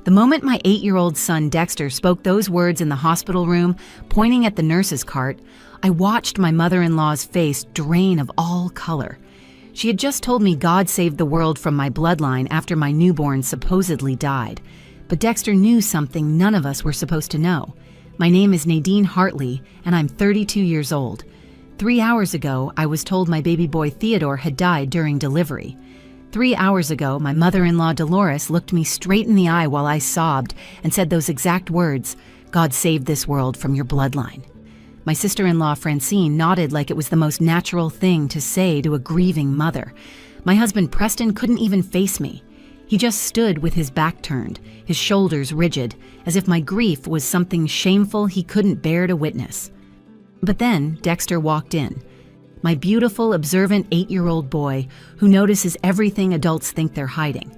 The moment my 8-year-old son Dexter spoke those words in the hospital room, pointing at the nurse's cart, I watched my mother-in-law's face drain of all color. She had just told me God saved the world from my bloodline after my newborn supposedly died. But Dexter knew something none of us were supposed to know. My name is Nadine Hartley, and I'm 32 years old. 3 hours ago, I was told my baby boy Theodore had died during delivery. 3 hours ago, my mother-in-law Dolores looked me straight in the eye while I sobbed and said those exact words, "God saved this world from your bloodline." My sister-in-law Francine nodded like it was the most natural thing to say to a grieving mother. My husband Preston couldn't even face me. He just stood with his back turned, his shoulders rigid, as if my grief was something shameful he couldn't bear to witness. But then Dexter walked in. My beautiful, observant 8-year-old boy who notices everything adults think they're hiding.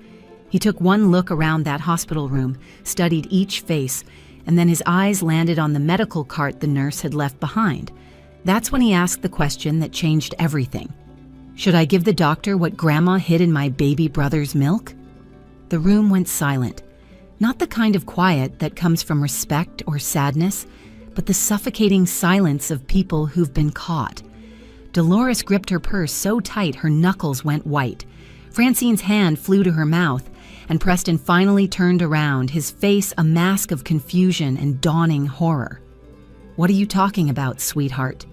He took one look around that hospital room, studied each face, and then his eyes landed on the medical cart the nurse had left behind. That's when he asked the question that changed everything. Should I give the doctor what Grandma hid in my baby brother's milk? The room went silent. Not the kind of quiet that comes from respect or sadness, but the suffocating silence of people who've been caught. Dolores gripped her purse so tight her knuckles went white. Francine's hand flew to her mouth, and Preston finally turned around, his face a mask of confusion and dawning horror. "What are you talking about, sweetheart?"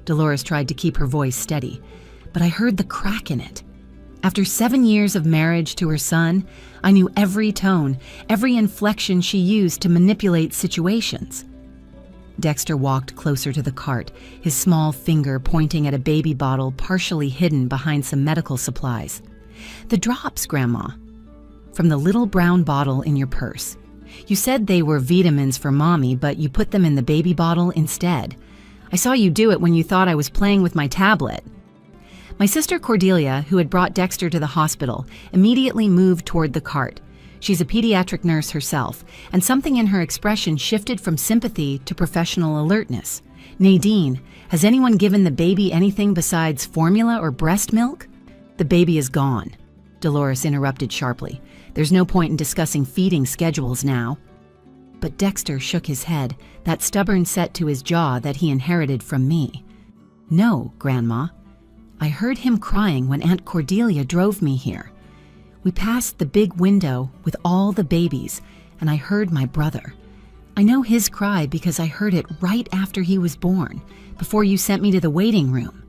Dolores tried to keep her voice steady, but I heard the crack in it. After 7 years of marriage to her son, I knew every tone, every inflection she used to manipulate situations. Dexter walked closer to the cart, his small finger pointing at a baby bottle partially hidden behind some medical supplies. "The drops, Grandma." "From the little brown bottle in your purse. You said they were vitamins for Mommy, but you put them in the baby bottle instead. I saw you do it when you thought I was playing with my tablet." My sister Cordelia, who had brought Dexter to the hospital, immediately moved toward the cart. She's a pediatric nurse herself, and something in her expression shifted from sympathy to professional alertness. "Nadine, has anyone given the baby anything besides formula or breast milk?" "The baby is gone," Dolores interrupted sharply. "There's no point in discussing feeding schedules now." But Dexter shook his head, that stubborn set to his jaw that he inherited from me. "No, Grandma. I heard him crying when Aunt Cordelia drove me here. We passed the big window with all the babies, and I heard my brother. I know his cry because I heard it right after he was born, before you sent me to the waiting room."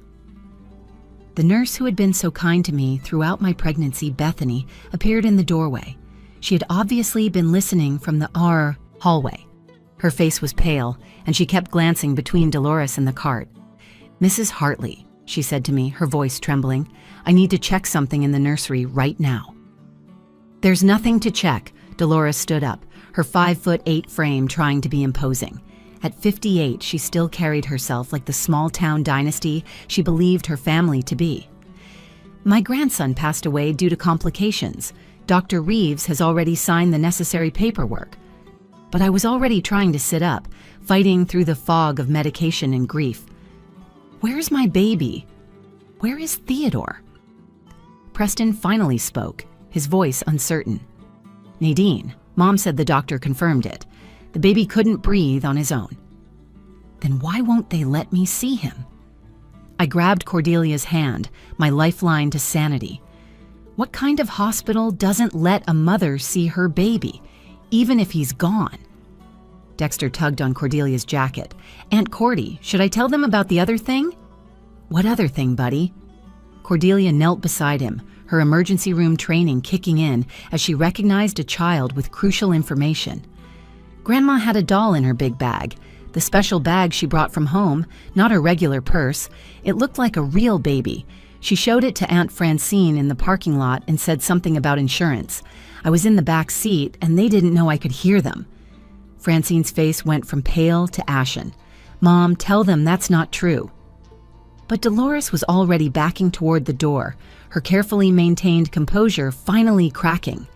The nurse who had been so kind to me throughout my pregnancy, Bethany, appeared in the doorway. She had obviously been listening from the hallway. Her face was pale, and she kept glancing between Dolores and the cart. "Mrs. Hartley," she said to me, her voice trembling, "I need to check something in the nursery right now." "There's nothing to check." Dolores stood up, her 5'8" frame trying to be imposing. At 58, she still carried herself like the small-town dynasty she believed her family to be. "My grandson passed away due to complications. Dr. Reeves has already signed the necessary paperwork." But I was already trying to sit up, fighting through the fog of medication and grief. "Where's my baby? Where is Theodore?" Preston finally spoke, his voice uncertain. "Nadine, Mom said the doctor confirmed it. The baby couldn't breathe on his own." "Then why won't they let me see him?" I grabbed Cordelia's hand, my lifeline to sanity. What kind of hospital doesn't let a mother see her baby, even if he's gone? Dexter tugged on Cordelia's jacket. "Aunt Cordy, should I tell them about the other thing?" "What other thing, buddy?" Cordelia knelt beside him, her emergency room training kicking in as she recognized a child with crucial information. Grandma had a doll in her big bag, the special bag she brought from home, not a regular purse. It looked like a real baby. She showed it to Aunt Francine in the parking lot and said something about insurance. I was in the back seat, and they didn't know I could hear them. Francine's face went from pale to ashen. "Mom, tell them that's not true." But Dolores was already backing toward the door, her carefully maintained composure finally cracking.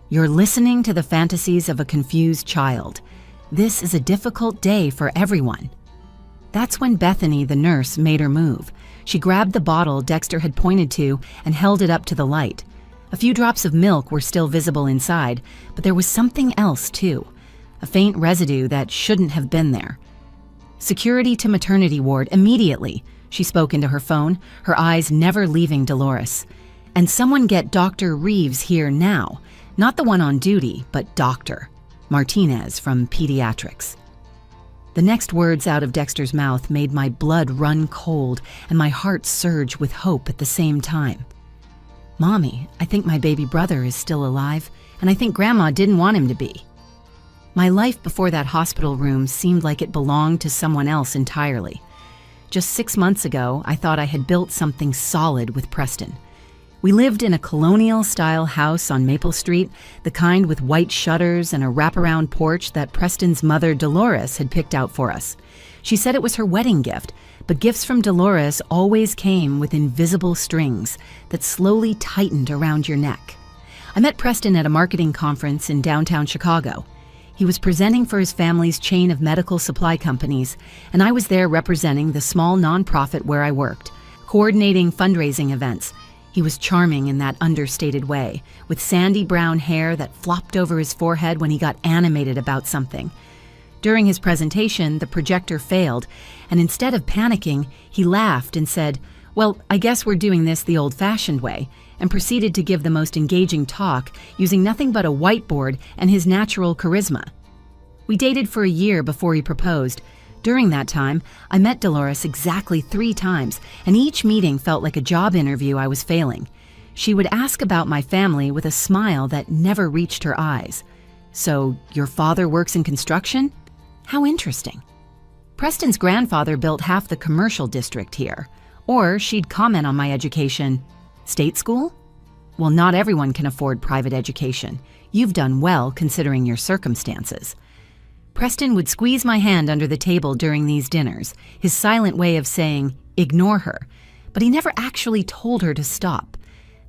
"You're listening to the fantasies of a confused child. This is a difficult day for everyone." That's when Bethany, the nurse, made her move. She grabbed the bottle Dexter had pointed to and held it up to the light. A few drops of milk were still visible inside, but there was something else too, a faint residue that shouldn't have been there. "Security to maternity ward immediately," she spoke into her phone, her eyes never leaving Dolores. "And someone get Dr. Reeves here now. Not the one on duty, but Dr. Martinez from Pediatrics." The next words out of Dexter's mouth made my blood run cold and my heart surge with hope at the same time. "Mommy, I think my baby brother is still alive, and I think Grandma didn't want him to be." My life before that hospital room seemed like it belonged to someone else entirely. Just 6 months ago, I thought I had built something solid with Preston. We lived in a colonial-style house on Maple Street, the kind with white shutters and a wraparound porch that Preston's mother, Dolores, had picked out for us. She said it was her wedding gift, but gifts from Dolores always came with invisible strings that slowly tightened around your neck. I met Preston at a marketing conference in downtown Chicago. He was presenting for his family's chain of medical supply companies, and I was there representing the small nonprofit where I worked, coordinating fundraising events. He was charming in that understated way, with sandy brown hair that flopped over his forehead when he got animated about something. During his presentation, the projector failed, and instead of panicking, he laughed and said, "Well, I guess we're doing this the old-fashioned way," and proceeded to give the most engaging talk, using nothing but a whiteboard and his natural charisma. We dated for a year before he proposed. During that time, I met Dolores exactly 3 times, and each meeting felt like a job interview I was failing. She would ask about my family with a smile that never reached her eyes. "So, your father works in construction? How interesting." Preston's grandfather built half the commercial district here. Or she'd comment on my education. "State school? Well, not everyone can afford private education. You've done well considering your circumstances." Preston would squeeze my hand under the table during these dinners, his silent way of saying, "Ignore her," but he never actually told her to stop.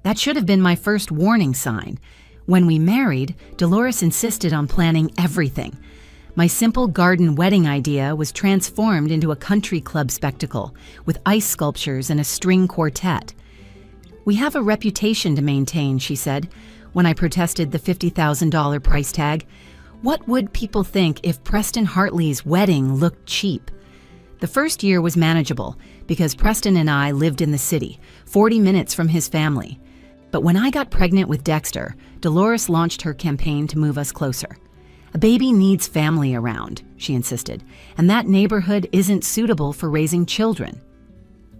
That should have been my first warning sign. When we married, Dolores insisted on planning everything. My simple garden wedding idea was transformed into a country club spectacle, with ice sculptures and a string quartet. "We have a reputation to maintain," she said, when I protested the $50,000 price tag. What would people think if Preston Hartley's wedding looked cheap? The first year was manageable because Preston and I lived in the city, 40 minutes from his family. But when I got pregnant with Dexter, Dolores launched her campaign to move us closer. "A baby needs family around," she insisted, "and that neighborhood isn't suitable for raising children."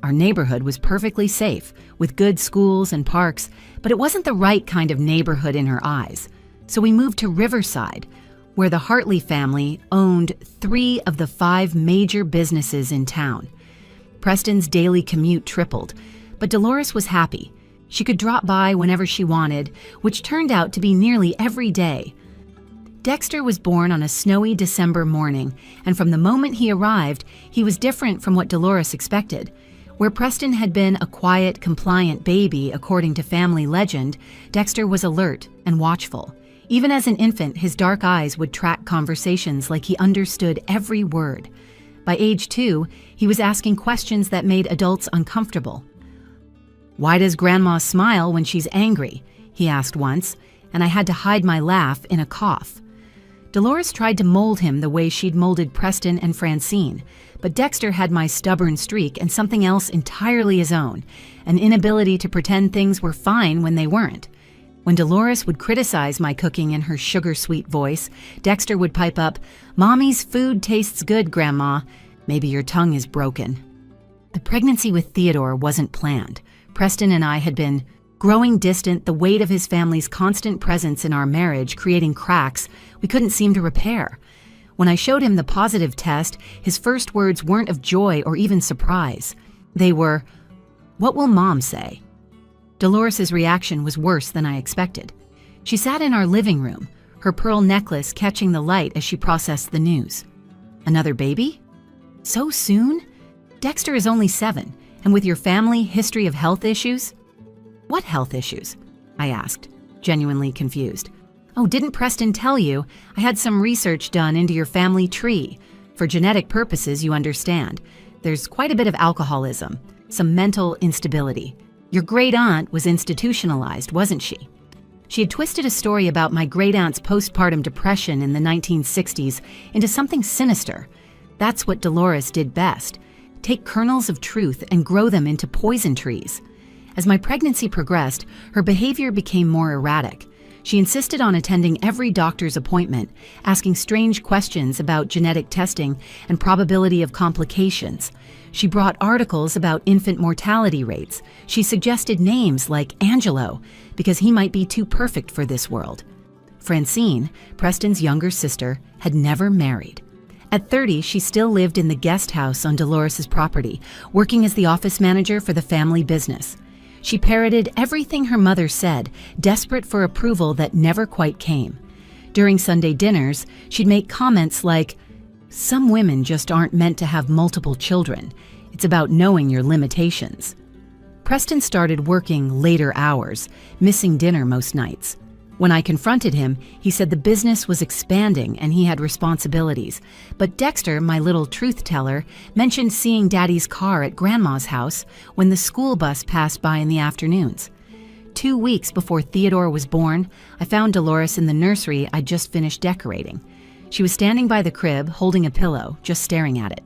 Our neighborhood was perfectly safe, with good schools and parks, but it wasn't the right kind of neighborhood in her eyes. So we moved to Riverside, where the Hartley family owned 3 of the 5 major businesses in town. Preston's daily commute tripled, but Dolores was happy. She could drop by whenever she wanted, which turned out to be nearly every day. Dexter was born on a snowy December morning, and from the moment he arrived, he was different from what Dolores expected. Where Preston had been a quiet, compliant baby, according to family legend, Dexter was alert and watchful. Even as an infant, his dark eyes would track conversations like he understood every word. By age 2, he was asking questions that made adults uncomfortable. "Why does Grandma smile when she's angry?" he asked once, and I had to hide my laugh in a cough. Dolores tried to mold him the way she'd molded Preston and Francine, but Dexter had my stubborn streak and something else entirely his own, an inability to pretend things were fine when they weren't. When Dolores would criticize my cooking in her sugar-sweet voice, Dexter would pipe up, "Mommy's food tastes good, Grandma. Maybe your tongue is broken." The pregnancy with Theodore wasn't planned. Preston and I had been growing distant, the weight of his family's constant presence in our marriage creating cracks we couldn't seem to repair. When I showed him the positive test, his first words weren't of joy or even surprise. They were, "What will Mom say?" Dolores' reaction was worse than I expected. She sat in our living room, her pearl necklace catching the light as she processed the news. "Another baby? So soon? Dexter is only 7, and with your family history of health issues?" "What health issues?" I asked, genuinely confused. "Oh, didn't Preston tell you? I had some research done into your family tree. For genetic purposes, you understand. There's quite a bit of alcoholism, some mental instability. Your great-aunt was institutionalized, wasn't she? She had twisted a story about my great-aunt's postpartum depression in the 1960s into something sinister. That's what Dolores did best. Take kernels of truth and grow them into poison trees. As my pregnancy progressed, her behavior became more erratic. She insisted on attending every doctor's appointment, asking strange questions about genetic testing and probability of complications. She brought articles about infant mortality rates. She suggested names like Angelo, because he might be too perfect for this world. Francine, Preston's younger sister, had never married. At 30, she still lived in the guest house on Dolores's property, working as the office manager for the family business. She parroted everything her mother said, desperate for approval that never quite came. During Sunday dinners, she'd make comments like, "Some women just aren't meant to have multiple children. It's about knowing your limitations." Preston started working later hours, missing dinner most nights. When I confronted him, he said the business was expanding and he had responsibilities. But Dexter, my little truth teller, mentioned seeing Daddy's car at Grandma's house when the school bus passed by in the afternoons. 2 weeks before Theodore was born, I found Dolores in the nursery I'd just finished decorating. She was standing by the crib, holding a pillow, just staring at it.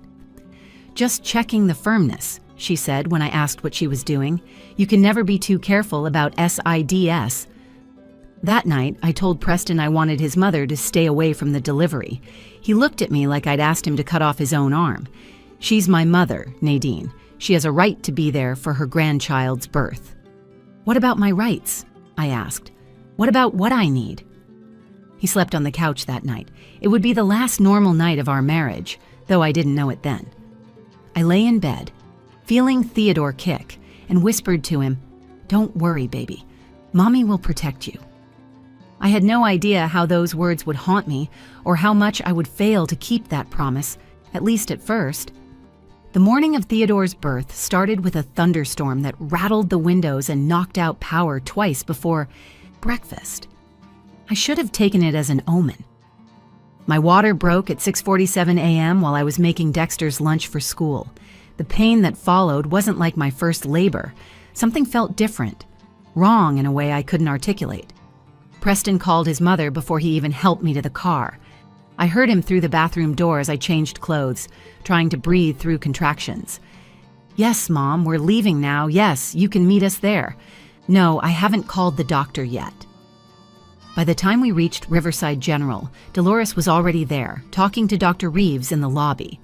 "Just checking the firmness," she said when I asked what she was doing. "You can never be too careful about SIDS. That night, I told Preston I wanted his mother to stay away from the delivery. He looked at me like I'd asked him to cut off his own arm. "She's my mother, Nadine. She has a right to be there for her grandchild's birth." "What about my rights?" I asked. "What about what I need?" He slept on the couch that night. It would be the last normal night of our marriage, though I didn't know it then. I lay in bed, feeling Theodore kick, and whispered to him, "Don't worry, baby. Mommy will protect you." I had no idea how those words would haunt me or how much I would fail to keep that promise, at least at first. The morning of Theodore's birth started with a thunderstorm that rattled the windows and knocked out power twice before breakfast. I should have taken it as an omen. My water broke at 6:47 a.m. while I was making Dexter's lunch for school. The pain that followed wasn't like my first labor. Something felt different, wrong in a way I couldn't articulate. Preston called his mother before he even helped me to the car. I heard him through the bathroom door as I changed clothes, trying to breathe through contractions. "Yes, Mom, we're leaving now. Yes, you can meet us there. No, I haven't called the doctor yet." By the time we reached Riverside General, Dolores was already there, talking to Dr. Reeves in the lobby.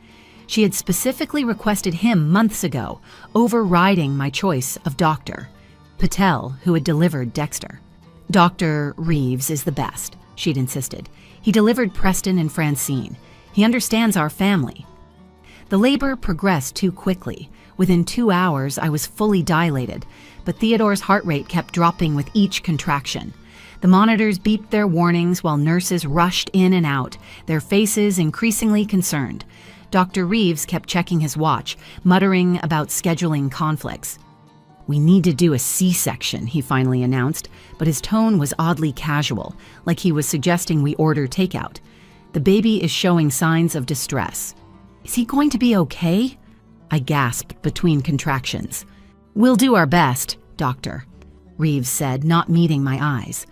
She had specifically requested him months ago, overriding my choice of doctor, Patel, who had delivered Dexter. "Dr. Reeves is the best," she'd insisted. "He delivered Preston and Francine. He understands our family." The labor progressed too quickly. Within 2 hours, I was fully dilated, but Theodore's heart rate kept dropping with each contraction. The monitors beeped their warnings while nurses rushed in and out, their faces increasingly concerned. Dr. Reeves kept checking his watch, muttering about scheduling conflicts. "We need to do a C-section," he finally announced, but his tone was oddly casual, like he was suggesting we order takeout. "The baby is showing signs of distress." "Is he going to be okay?" I gasped between contractions. "We'll do our best, Doctor," Reeves said, not meeting my eyes.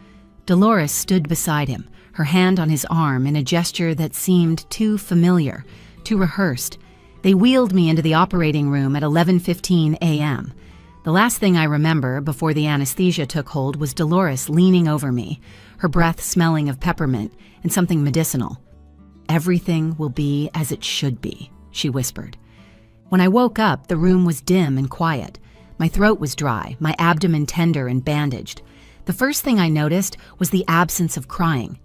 Dolores stood beside him, her hand on his arm in a gesture that seemed too familiar, too rehearsed. They wheeled me into the operating room at 11:15 a.m. The last thing I remember before the anesthesia took hold was Dolores leaning over me, her breath smelling of peppermint and something medicinal. "Everything will be as it should be," she whispered. When I woke up, the room was dim and quiet. My throat was dry, my abdomen tender and bandaged. The first thing I noticed was the absence of crying.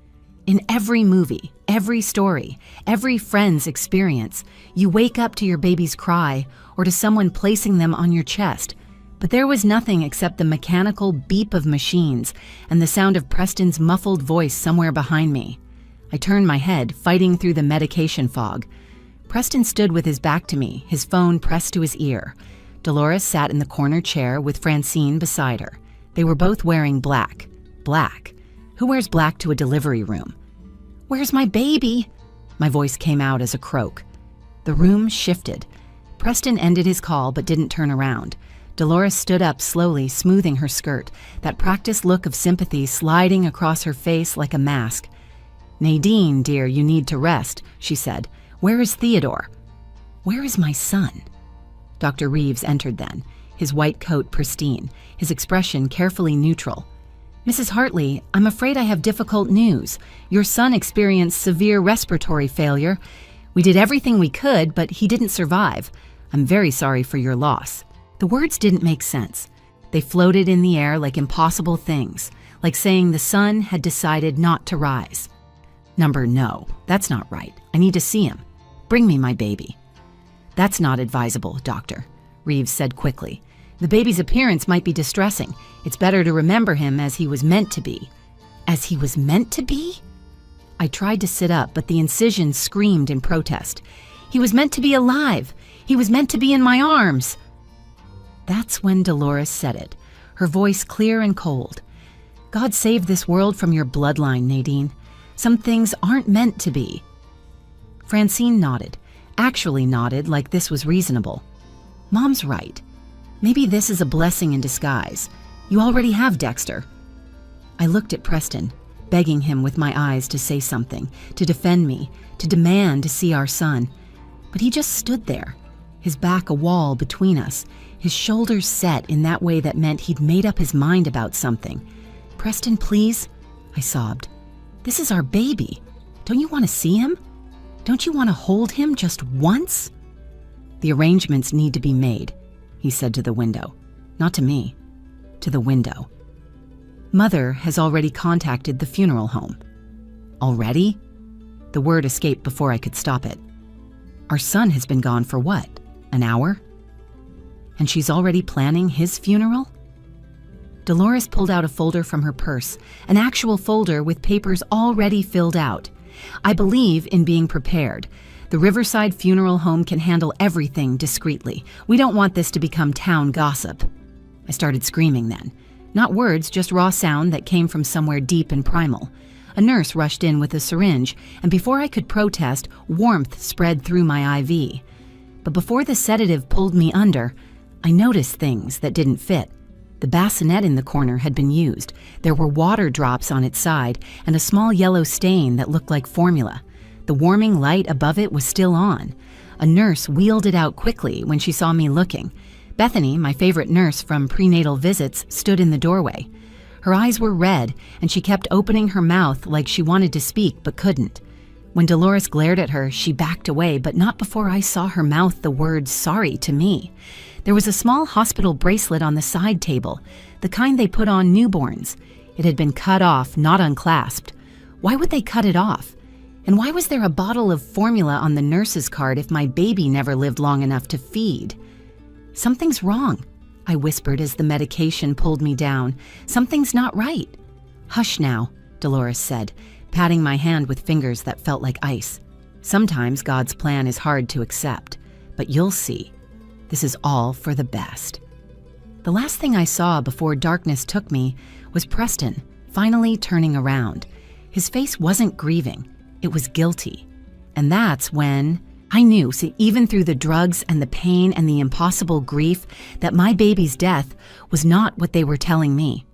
In every movie, every story, every friend's experience, you wake up to your baby's cry or to someone placing them on your chest. But there was nothing except the mechanical beep of machines and the sound of Preston's muffled voice somewhere behind me. I turned my head, fighting through the medication fog. Preston stood with his back to me, his phone pressed to his ear. Dolores sat in the corner chair with Francine beside her. They were both wearing black. Black. Who wears black to a delivery room? "Where's my baby?" My voice came out as a croak. The room shifted. Preston ended his call but didn't turn around. Dolores stood up slowly, smoothing her skirt, that practiced look of sympathy sliding across her face like a mask. "Nadine, dear, you need to rest," she said. "Where is Theodore?" "Where is my son?" Dr. Reeves entered then, his white coat pristine, his expression carefully neutral. "Mrs. Hartley, I'm afraid I have difficult news. Your son experienced severe respiratory failure. We did everything we could, but he didn't survive. I'm very sorry for your loss." The words didn't make sense. They floated in the air like impossible things, like saying the sun had decided not to rise. No, that's not right. I need to see him. Bring me my baby." "That's not advisable, doctor," Reeves said quickly. "The baby's appearance might be distressing. It's better to remember him as he was meant to be." "As he was meant to be?" I tried to sit up, but the incision screamed in protest. "He was meant to be alive. He was meant to be in my arms." That's when Dolores said it, her voice clear and cold. "God save this world from your bloodline, Nadine. Some things aren't meant to be." Francine nodded, actually nodded like this was reasonable. "Mom's right. Maybe this is a blessing in disguise. You already have Dexter." I looked at Preston, begging him with my eyes to say something, to defend me, to demand to see our son. But he just stood there, his back a wall between us, his shoulders set in that way that meant he'd made up his mind about something. "Preston, please," I sobbed. "This is our baby. Don't you want to see him? Don't you want to hold him just once?" "The arrangements need to be made," he said to the window. Not to me, to the window. "Mother has already contacted the funeral home." "Already?" The word escaped before I could stop it. "Our son has been gone for what, an hour? And she's already planning his funeral?" Dolores pulled out a folder from her purse, an actual folder with papers already filled out. "I believe in being prepared. The Riverside Funeral Home can handle everything discreetly. We don't want this to become town gossip." I started screaming then. Not words, just raw sound that came from somewhere deep and primal. A nurse rushed in with a syringe, and before I could protest, warmth spread through my IV. But before the sedative pulled me under, I noticed things that didn't fit. The bassinet in the corner had been used. There were water drops on its side and a small yellow stain that looked like formula. The warming light above it was still on. A nurse wheeled it out quickly when she saw me looking. Bethany, my favorite nurse from prenatal visits, stood in the doorway. Her eyes were red, and she kept opening her mouth like she wanted to speak but couldn't. When Dolores glared at her, she backed away, but not before I saw her mouth the word sorry to me. There was a small hospital bracelet on the side table, the kind they put on newborns. It had been cut off, not unclasped. Why would they cut it off? And why was there a bottle of formula on the nurse's card if my baby never lived long enough to feed? "Something's wrong," I whispered as the medication pulled me down. "Something's not right." "Hush now," Dolores said, patting my hand with fingers that felt like ice. "Sometimes God's plan is hard to accept, but you'll see. This is all for the best." The last thing I saw before darkness took me was Preston, finally turning around. His face wasn't grieving, it was guilty. And that's when I knew, see, even through the drugs and the pain and the impossible grief, that my baby's death was not what they were telling me.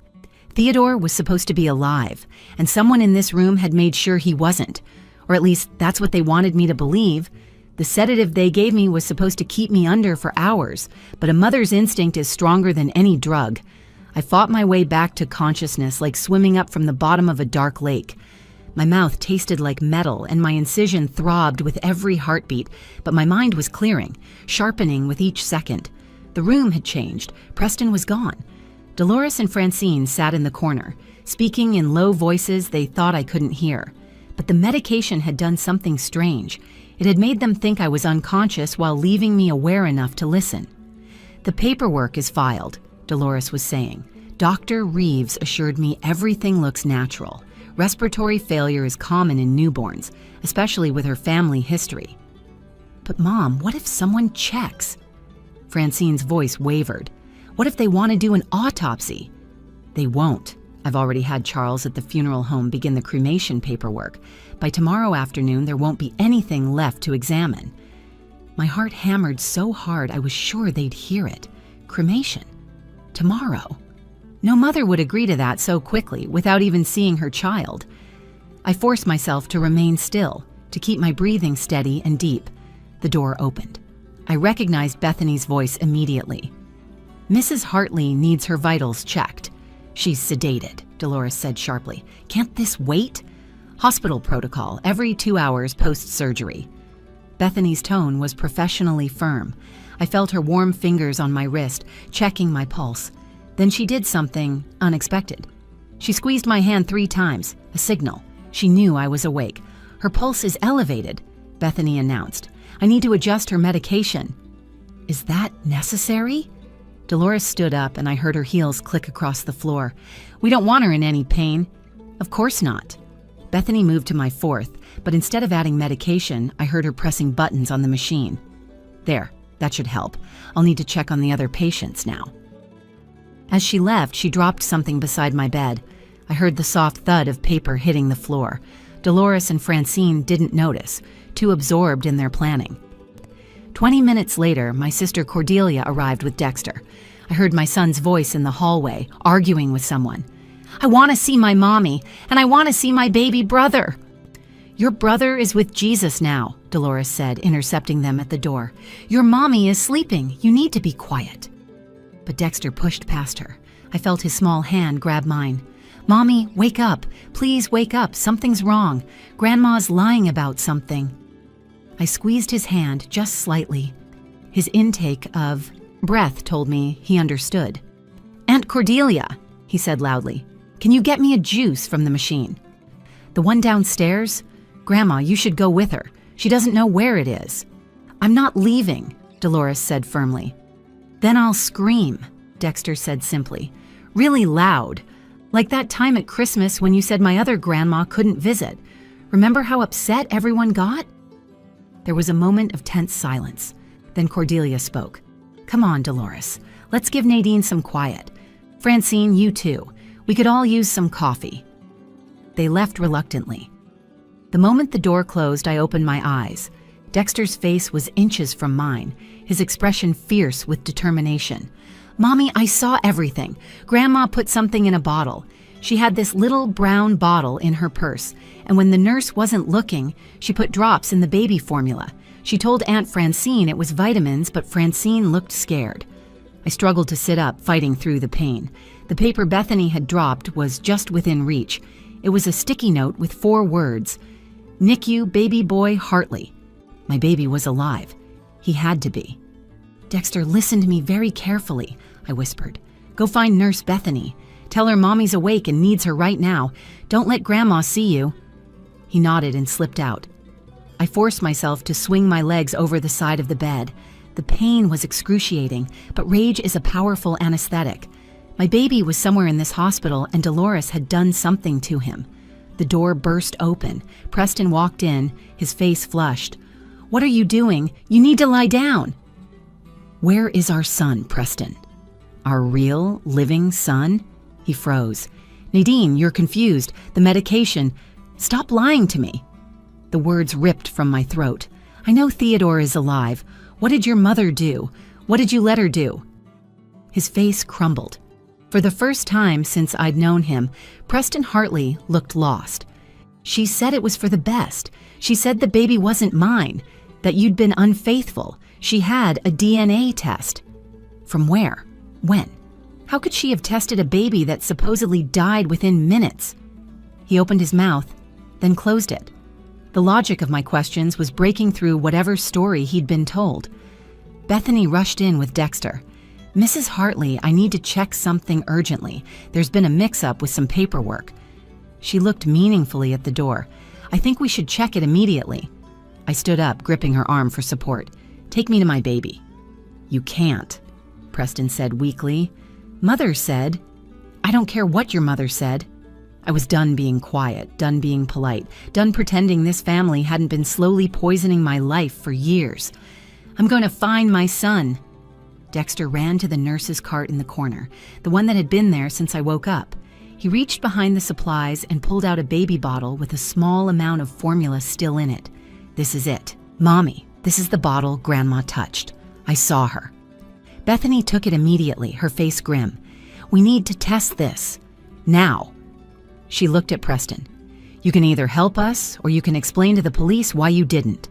Theodore was supposed to be alive, and someone in this room had made sure he wasn't. Or at least that's what they wanted me to believe. The sedative they gave me was supposed to keep me under for hours, but a mother's instinct is stronger than any drug. I fought my way back to consciousness like swimming up from the bottom of a dark lake. My mouth tasted like metal and my incision throbbed with every heartbeat, but my mind was clearing, sharpening with each second. The room had changed. Preston was gone. Dolores and Francine sat in the corner, speaking in low voices they thought I couldn't hear. But the medication had done something strange. It had made them think I was unconscious while leaving me aware enough to listen. "The paperwork is filed," Dolores was saying. "Dr. Reeves assured me everything looks natural. Respiratory failure is common in newborns, especially with her family history." "But Mom, what if someone checks?" Francine's voice wavered. "What if they want to do an autopsy?" "They won't. I've already had Charles at the funeral home begin the cremation paperwork. By tomorrow afternoon, there won't be anything left to examine." My heart hammered so hard I was sure they'd hear it. Cremation. Tomorrow. No mother would agree to that so quickly without even seeing her child. I forced myself to remain still, to keep my breathing steady and deep. The door opened. I recognized Bethany's voice immediately. Mrs. Hartley needs her vitals checked. She's sedated, Dolores said sharply. Can't this wait? Hospital protocol, every 2 hours post-surgery. Bethany's tone was professionally firm. I felt her warm fingers on my wrist, checking my pulse. Then she did something unexpected. She squeezed my hand 3 times, a signal. She knew I was awake. Her pulse is elevated, Bethany announced. I need to adjust her medication. Is that necessary? Dolores stood up and I heard her heels click across the floor. We don't want her in any pain. Of course not. Bethany moved to my 4th, but instead of adding medication, I heard her pressing buttons on the machine. There, that should help. I'll need to check on the other patients now. As she left, she dropped something beside my bed. I heard the soft thud of paper hitting the floor. Dolores and Francine didn't notice, too absorbed in their planning. 20 minutes later, my sister Cordelia arrived with Dexter. I heard my son's voice in the hallway, arguing with someone. I want to see my mommy, and I want to see my baby brother. Your brother is with Jesus now, Dolores said, intercepting them at the door. Your mommy is sleeping. You need to be quiet. But Dexter pushed past her. I felt his small hand grab mine. Mommy, wake up. Please wake up. Something's wrong. Grandma's lying about something. I squeezed his hand just slightly. His intake of breath told me he understood. Aunt Cordelia, he said loudly, can you get me a juice from the machine? The one downstairs? Grandma, you should go with her. She doesn't know where it is. I'm not leaving, Dolores said firmly. Then I'll scream, Dexter said simply. Really loud. Like that time at Christmas when you said my other grandma couldn't visit. Remember how upset everyone got? There was a moment of tense silence. Then Cordelia spoke. Come on, Dolores. Let's give Nadine some quiet. Francine, you too. We could all use some coffee. They left reluctantly. The moment the door closed, I opened my eyes. Dexter's face was inches from mine, his expression fierce with determination. Mommy, I saw everything. Grandma put something in a bottle. She had this little brown bottle in her purse, and when the nurse wasn't looking, she put drops in the baby formula. She told Aunt Francine it was vitamins, but Francine looked scared. I struggled to sit up, fighting through the pain. The paper Bethany had dropped was just within reach. It was a sticky note with 4 words. NICU baby boy Hartley. My baby was alive. He had to be. Dexter listened to me very carefully, I whispered. Go find Nurse Bethany. Tell her Mommy's awake and needs her right now. Don't let Grandma see you. He nodded and slipped out. I forced myself to swing my legs over the side of the bed. The pain was excruciating, but rage is a powerful anesthetic. My baby was somewhere in this hospital and Dolores had done something to him. The door burst open. Preston walked in, his face flushed. What are you doing? You need to lie down. Where is our son, Preston? Our real, living son? He froze. Nadine, you're confused. The medication. Stop lying to me. The words ripped from my throat. I know Theodore is alive. What did your mother do? What did you let her do? His face crumbled. For the first time since I'd known him, Preston Hartley looked lost. She said it was for the best. She said the baby wasn't mine, that you'd been unfaithful. She had a DNA test. From where? When? How could she have tested a baby that supposedly died within minutes? He opened his mouth, then closed it. The logic of my questions was breaking through whatever story he'd been told. Bethany rushed in with Dexter. Mrs. Hartley, I need to check something urgently. There's been a mix-up with some paperwork. She looked meaningfully at the door. I think we should check it immediately. I stood up, gripping her arm for support. Take me to my baby. You can't, Preston said weakly. Mother said. I don't care what your mother said. I was done being quiet, done being polite, done pretending this family hadn't been slowly poisoning my life for years. I'm going to find my son. Dexter ran to the nurse's cart in the corner, the one that had been there since I woke up. He reached behind the supplies and pulled out a baby bottle with a small amount of formula still in it. This is it. Mommy, this is the bottle Grandma touched. I saw her. Bethany took it immediately, her face grim. We need to test this. Now." She looked at Preston. "You can either help us or you can explain to the police why you didn't."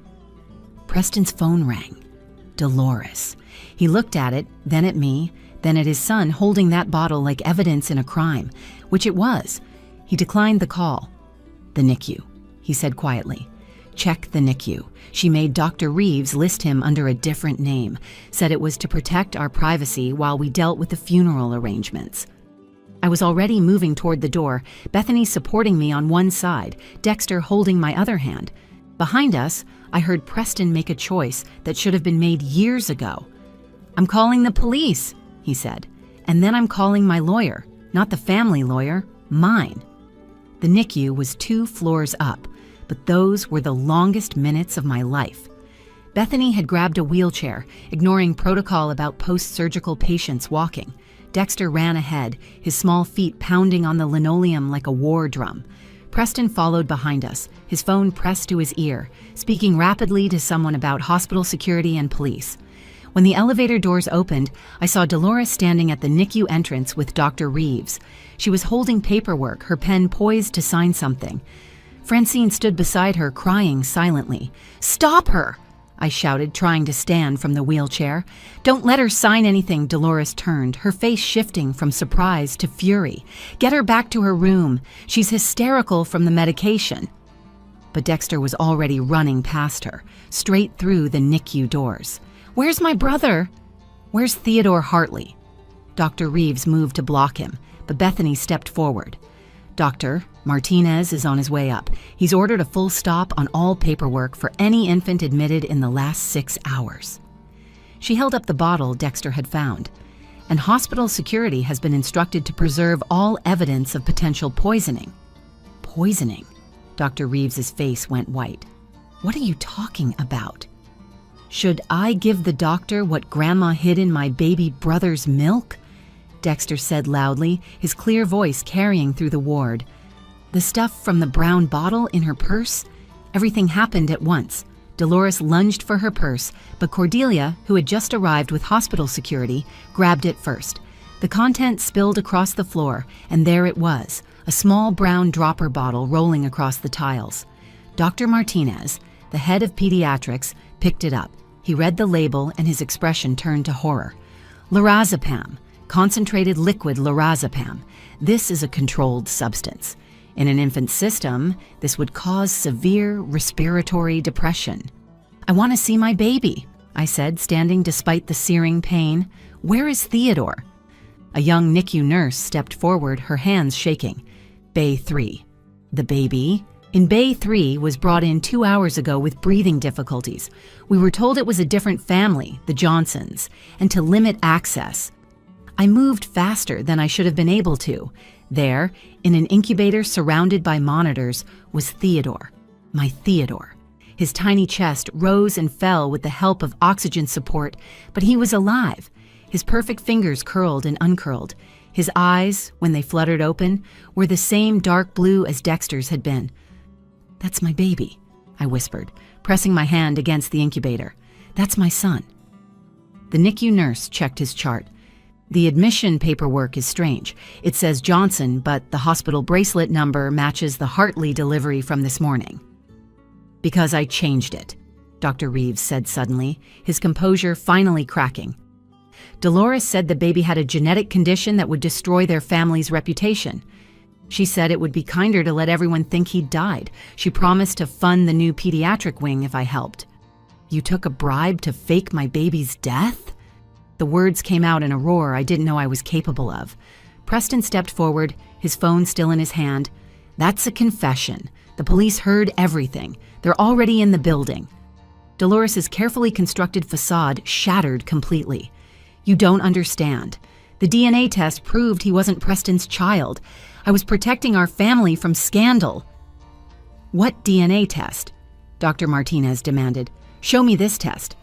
Preston's phone rang. Dolores. He looked at it, then at me, then at his son holding that bottle like evidence in a crime, which it was. He declined the call. "The NICU," he said quietly. "Check the NICU. She made Dr. Reeves list him under a different name, said it was to protect our privacy while we dealt with the funeral arrangements." I was already moving toward the door, Bethany supporting me on one side, Dexter holding my other hand. Behind us, I heard Preston make a choice that should have been made years ago. "I'm calling the police," he said, "and then I'm calling my lawyer, not the family lawyer, mine." The NICU was 2 floors up, but those were the longest minutes of my life. Bethany had grabbed a wheelchair, ignoring protocol about post-surgical patients walking. Dexter ran ahead, his small feet pounding on the linoleum like a war drum. Preston followed behind us, his phone pressed to his ear, speaking rapidly to someone about hospital security and police. When the elevator doors opened, I saw Dolores standing at the NICU entrance with Dr. Reeves. She was holding paperwork, her pen poised to sign something. Francine stood beside her, crying silently. "Stop her!" I shouted, trying to stand from the wheelchair. "Don't let her sign anything," Dolores turned, her face shifting from surprise to fury. "Get her back to her room. She's hysterical from the medication." But Dexter was already running past her, straight through the NICU doors. "Where's my brother?" "Where's Theodore Hartley?" Dr. Reeves moved to block him, but Bethany stepped forward. "Dr. Martinez is on his way up. He's ordered a full stop on all paperwork for any infant admitted in the last 6 hours." She held up the bottle Dexter had found. "And hospital security has been instructed to preserve all evidence of potential poisoning." "Poisoning?" Dr. Reeves's face went white. "What are you talking about?" "Should I give the doctor what Grandma hid in my baby brother's milk?" Dexter said loudly, his clear voice carrying through the ward. "The stuff from the brown bottle in her purse?" Everything happened at once. Dolores lunged for her purse, but Cordelia, who had just arrived with hospital security, grabbed it first. The contents spilled across the floor, and there it was, a small brown dropper bottle rolling across the tiles. Dr. Martinez, the head of pediatrics, picked it up. He read the label and his expression turned to horror. "Lorazepam. Concentrated liquid lorazepam. This is a controlled substance. In an infant's system, this would cause severe respiratory depression." "I want to see my baby," I said, standing despite the searing pain. "Where is Theodore?" A young NICU nurse stepped forward, her hands shaking. "Bay 3. "The baby?" "In Bay 3 was brought in 2 hours ago with breathing difficulties. We were told it was a different family, the Johnsons, and to limit access." I moved faster than I should have been able to. There, in an incubator surrounded by monitors, was Theodore, my Theodore. His tiny chest rose and fell with the help of oxygen support, but he was alive. His perfect fingers curled and uncurled. His eyes, when they fluttered open, were the same dark blue as Dexter's had been. "That's my baby," I whispered, pressing my hand against the incubator. "That's my son." The NICU nurse checked his chart. "The admission paperwork is strange. It says Johnson, but the hospital bracelet number matches the Hartley delivery from this morning." "Because I changed it," Dr. Reeves said suddenly, his composure finally cracking. "Dolores said the baby had a genetic condition that would destroy their family's reputation. She said it would be kinder to let everyone think he'd died. She promised to fund the new pediatric wing if I helped." "You took a bribe to fake my baby's death?" The words came out in a roar I didn't know I was capable of. Preston stepped forward, his phone still in his hand. "That's a confession. The police heard everything. They're already in the building." Dolores's carefully constructed facade shattered completely. "You don't understand. The DNA test proved he wasn't Preston's child. I was protecting our family from scandal." "What DNA test?" Dr. Martinez demanded. "Show me this test."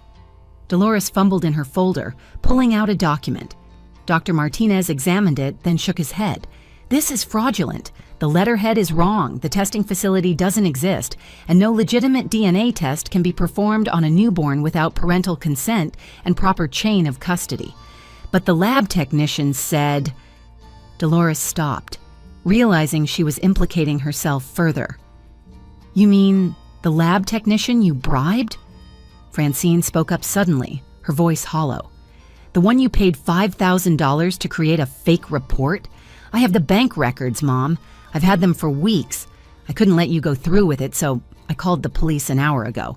Dolores fumbled in her folder, pulling out a document. Dr. Martinez examined it, then shook his head. "This is fraudulent. The letterhead is wrong, the testing facility doesn't exist, and no legitimate DNA test can be performed on a newborn without parental consent and proper chain of custody. But the lab technician said..." Dolores stopped, realizing she was implicating herself further. "You mean the lab technician you bribed?" Francine spoke up suddenly, her voice hollow. "The one you paid $5,000 to create a fake report? I have the bank records, Mom. I've had them for weeks. I couldn't let you go through with it, so I called the police an hour ago."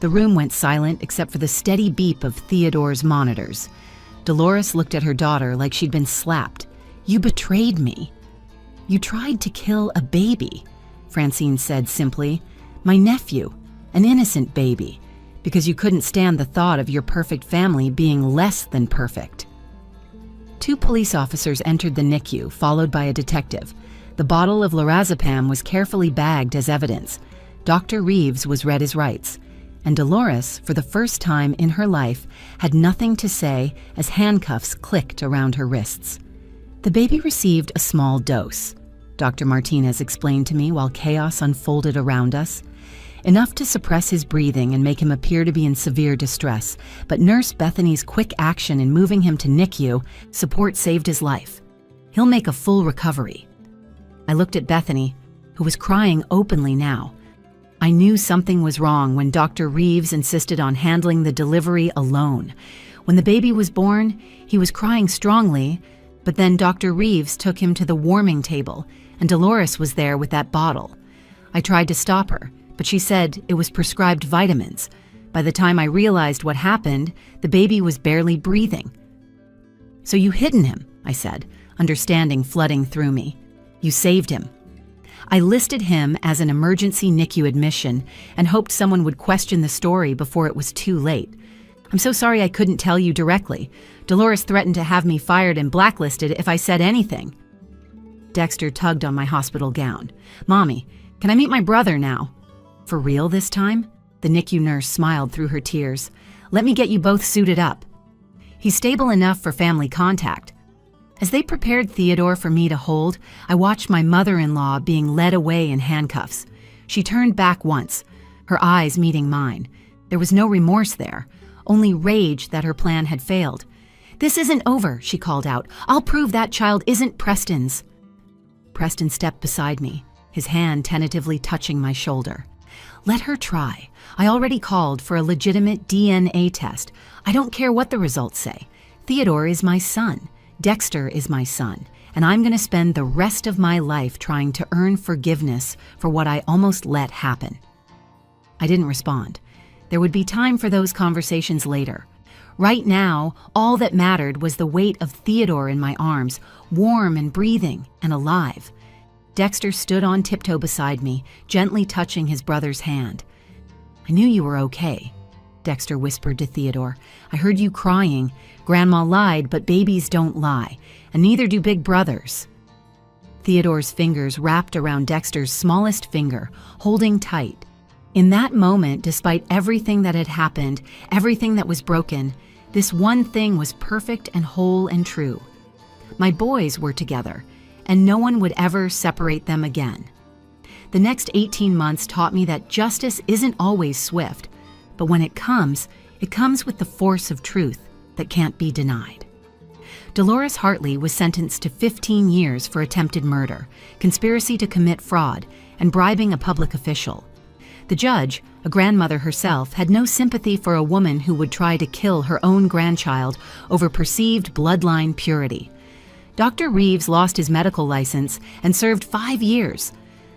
The room went silent except for the steady beep of Theodore's monitors. Dolores looked at her daughter like she'd been slapped. "You betrayed me." "You tried to kill a baby," Francine said simply. "My nephew, an innocent baby, because you couldn't stand the thought of your perfect family being less than perfect." Two police officers entered the NICU, followed by a detective. The bottle of lorazepam was carefully bagged as evidence. Dr. Reeves was read his rights, and Dolores, for the first time in her life, had nothing to say as handcuffs clicked around her wrists. "The baby received a small dose," Dr. Martinez explained to me while chaos unfolded around us. "Enough to suppress his breathing and make him appear to be in severe distress, but Nurse Bethany's quick action in moving him to NICU support saved his life. He'll make a full recovery." I looked at Bethany, who was crying openly now. I knew something was wrong when Dr. Reeves insisted on handling the delivery alone. When the baby was born, he was crying strongly, but then Dr. Reeves took him to the warming table, and Dolores was there with that bottle. I tried to stop her, but she said it was prescribed vitamins. By the time I realized what happened, the baby was barely breathing. "So you hidden him," I said, understanding flooding through me. "You saved him." I listed him as an emergency NICU admission and hoped someone would question the story before it was too late. "I'm so sorry I couldn't tell you directly. Dolores threatened to have me fired and blacklisted if I said anything." Dexter tugged on my hospital gown. "Mommy, can I meet my brother now?" "For real this time?" The NICU nurse smiled through her tears. "Let me get you both suited up. He's stable enough for family contact." As they prepared Theodore for me to hold, I watched my mother-in-law being led away in handcuffs. She turned back once, her eyes meeting mine. There was no remorse there, only rage that her plan had failed. "This isn't over," she called out. "I'll prove that child isn't Preston's." Preston stepped beside me, his hand tentatively touching my shoulder. "Let her try. I already called for a legitimate DNA test. I don't care what the results say. Theodore is my son. Dexter is my son, and I'm going to spend the rest of my life trying to earn forgiveness for what I almost let happen." I didn't respond. There would be time for those conversations later. Right now, all that mattered was the weight of Theodore in my arms, warm and breathing and alive. Dexter stood on tiptoe beside me, gently touching his brother's hand. "I knew you were okay," Dexter whispered to Theodore. "I heard you crying. Grandma lied, but babies don't lie, and neither do big brothers." Theodore's fingers wrapped around Dexter's smallest finger, holding tight. In that moment, despite everything that had happened, everything that was broken, this one thing was perfect and whole and true. My boys were together, and no one would ever separate them again. The next 18 months taught me that justice isn't always swift, but when it comes with the force of truth that can't be denied. Dolores Hartley was sentenced to 15 years for attempted murder, conspiracy to commit fraud, and bribing a public official. The judge, a grandmother herself, had no sympathy for a woman who would try to kill her own grandchild over perceived bloodline purity. Dr. Reeves lost his medical license and served 5 years.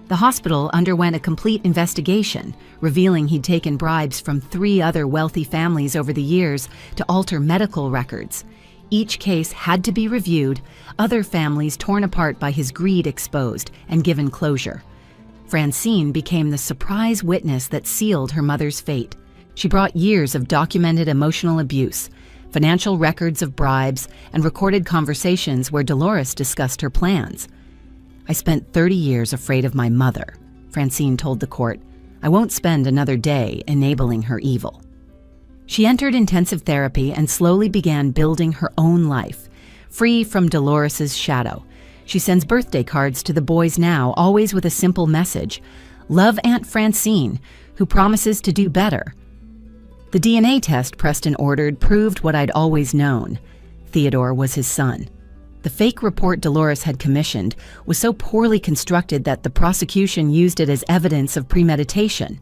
The hospital underwent a complete investigation, revealing he'd taken bribes from 3 other wealthy families over the years to alter medical records. Each case had to be reviewed, other families torn apart by his greed exposed and given closure. Francine became the surprise witness that sealed her mother's fate. She brought years of documented emotional abuse, financial records of bribes, and recorded conversations where Dolores discussed her plans. "I spent 30 years afraid of my mother," Francine told the court. "I won't spend another day enabling her evil." She entered intensive therapy and slowly began building her own life, free from Dolores's shadow. She sends birthday cards to the boys now, always with a simple message: "Love Aunt Francine, who promises to do better." The DNA test Preston ordered proved what I'd always known. Theodore was his son. The fake report Dolores had commissioned was so poorly constructed that the prosecution used it as evidence of premeditation.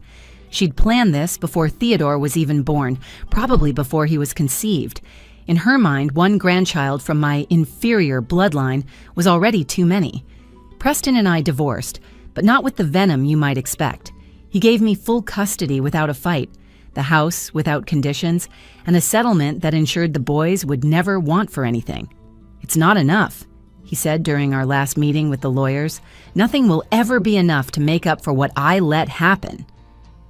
She'd planned this before Theodore was even born, probably before he was conceived. In her mind, one grandchild from my inferior bloodline was already too many. Preston and I divorced, but not with the venom you might expect. He gave me full custody without a fight, the house without conditions, and a settlement that ensured the boys would never want for anything. "It's not enough," he said during our last meeting with the lawyers. "Nothing will ever be enough to make up for what I let happen."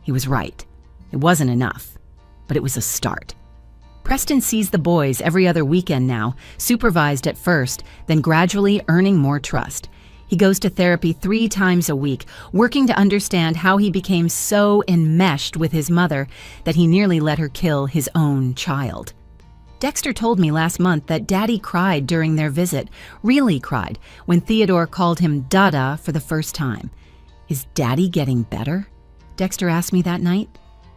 He was right. It wasn't enough, but it was a start. Preston sees the boys every other weekend now, supervised at first, then gradually earning more trust. He goes to therapy 3 times a week, working to understand how he became so enmeshed with his mother that he nearly let her kill his own child. Dexter told me last month that Daddy cried during their visit, really cried, when Theodore called him Dada for the first time. "Is Daddy getting better?" Dexter asked me that night.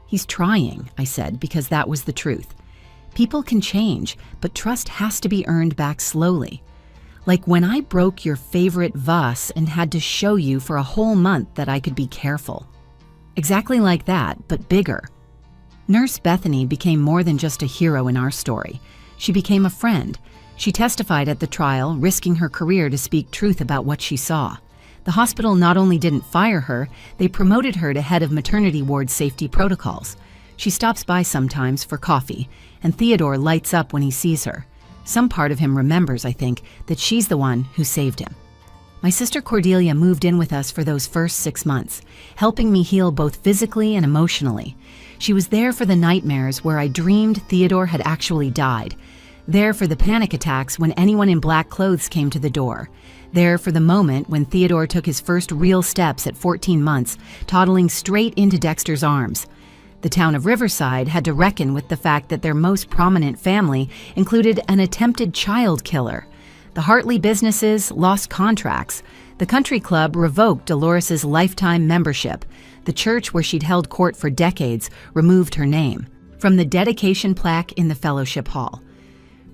"He's trying," I said, because that was the truth. People can change, but trust has to be earned back slowly. Like when I broke your favorite vase and had to show you for a whole month that I could be careful. Exactly like that, but bigger. Nurse Bethany became more than just a hero in our story. She became a friend. She testified at the trial, risking her career to speak truth about what she saw. The hospital not only didn't fire her, they promoted her to head of maternity ward safety protocols. She stops by sometimes for coffee, and Theodore lights up when he sees her. Some part of him remembers, I think, that she's the one who saved him. My sister Cordelia moved in with us for those first 6 months, helping me heal both physically and emotionally. She was there for the nightmares where I dreamed Theodore had actually died. There for the panic attacks when anyone in black clothes came to the door. There for the moment when Theodore took his first real steps at 14 months, toddling straight into Dexter's arms. The town of Riverside had to reckon with the fact that their most prominent family included an attempted child killer. The Hartley businesses lost contracts. The country club revoked Dolores's lifetime membership. The church where she'd held court for decades removed her name from the dedication plaque in the fellowship hall.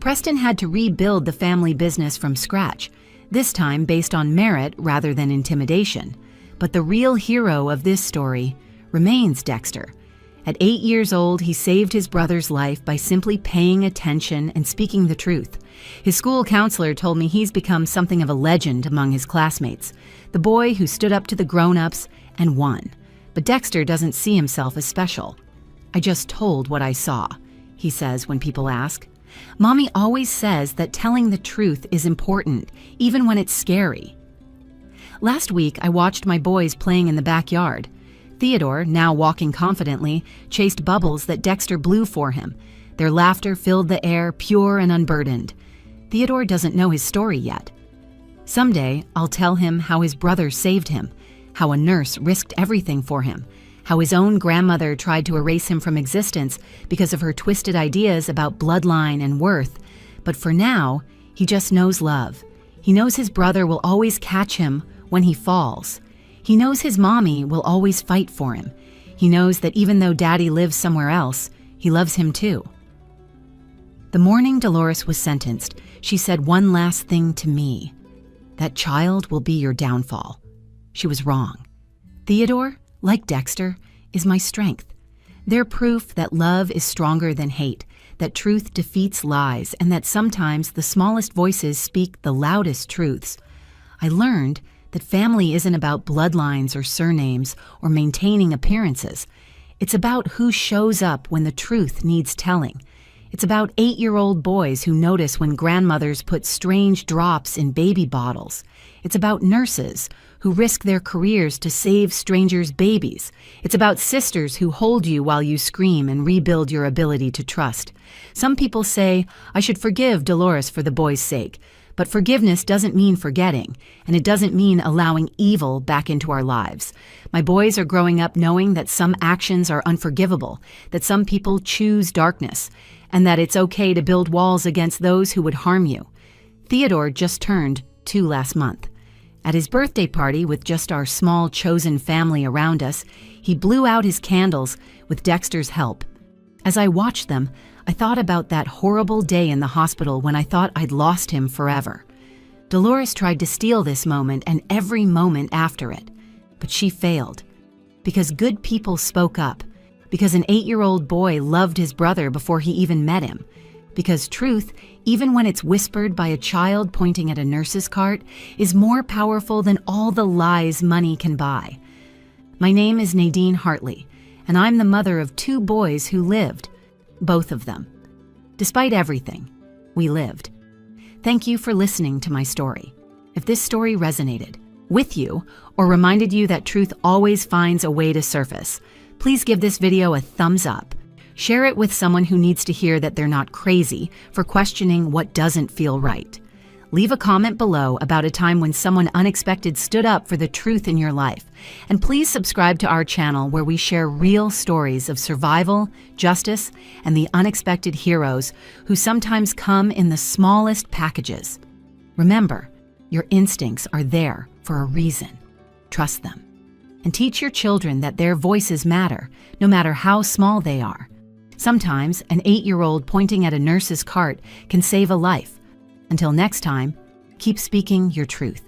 Preston had to rebuild the family business from scratch, this time based on merit rather than intimidation. But the real hero of this story remains Dexter. At 8 years old, he saved his brother's life by simply paying attention and speaking the truth. His school counselor told me he's become something of a legend among his classmates, the boy who stood up to the grown-ups and won. But Dexter doesn't see himself as special. "I just told what I saw," he says when people ask. "Mommy always says that telling the truth is important, even when it's scary." Last week, I watched my boys playing in the backyard. Theodore, now walking confidently, chased bubbles that Dexter blew for him. Their laughter filled the air, pure and unburdened. Theodore doesn't know his story yet. Someday, I'll tell him how his brother saved him, how a nurse risked everything for him, how his own grandmother tried to erase him from existence because of her twisted ideas about bloodline and worth. But for now, he just knows love. He knows his brother will always catch him when he falls. He knows his mommy will always fight for him. He knows that even though Daddy lives somewhere else, he loves him too. The morning Dolores was sentenced, she said one last thing to me. "That child will be your downfall." She was wrong. Theodore, like Dexter, is my strength. They're proof that love is stronger than hate, that truth defeats lies, and that sometimes the smallest voices speak the loudest truths. I learned that family isn't about bloodlines or surnames or maintaining appearances. It's about who shows up when the truth needs telling. It's about 8-year-old boys who notice when grandmothers put strange drops in baby bottles. It's about nurses who risk their careers to save strangers' babies. It's about sisters who hold you while you scream and rebuild your ability to trust. Some people say, I should forgive Dolores for the boy's sake. But forgiveness doesn't mean forgetting, and it doesn't mean allowing evil back into our lives. My boys are growing up knowing that some actions are unforgivable, that some people choose darkness, and that it's okay to build walls against those who would harm you. Theodore just turned 2 last month. At his birthday party with just our small chosen family around us, he blew out his candles with Dexter's help. As I watched them, I thought about that horrible day in the hospital when I thought I'd lost him forever. Dolores tried to steal this moment and every moment after it, but she failed. Because good people spoke up. Because an 8-year-old boy loved his brother before he even met him. Because truth, even when it's whispered by a child pointing at a nurse's cart, is more powerful than all the lies money can buy. My name is Nadine Hartley, and I'm the mother of 2 boys who lived. Both of them. Despite everything, we lived. Thank you for listening to my story. If this story resonated with you or reminded you that truth always finds a way to surface, please give this video a thumbs up. Share it with someone who needs to hear that they're not crazy for questioning what doesn't feel right. Leave a comment below about a time when someone unexpected stood up for the truth in your life. And please subscribe to our channel where we share real stories of survival, justice, and the unexpected heroes who sometimes come in the smallest packages. Remember, your instincts are there for a reason. Trust them. And teach your children that their voices matter, no matter how small they are. Sometimes an 8-year-old pointing at a nurse's cart can save a life. Until next time, keep speaking your truth.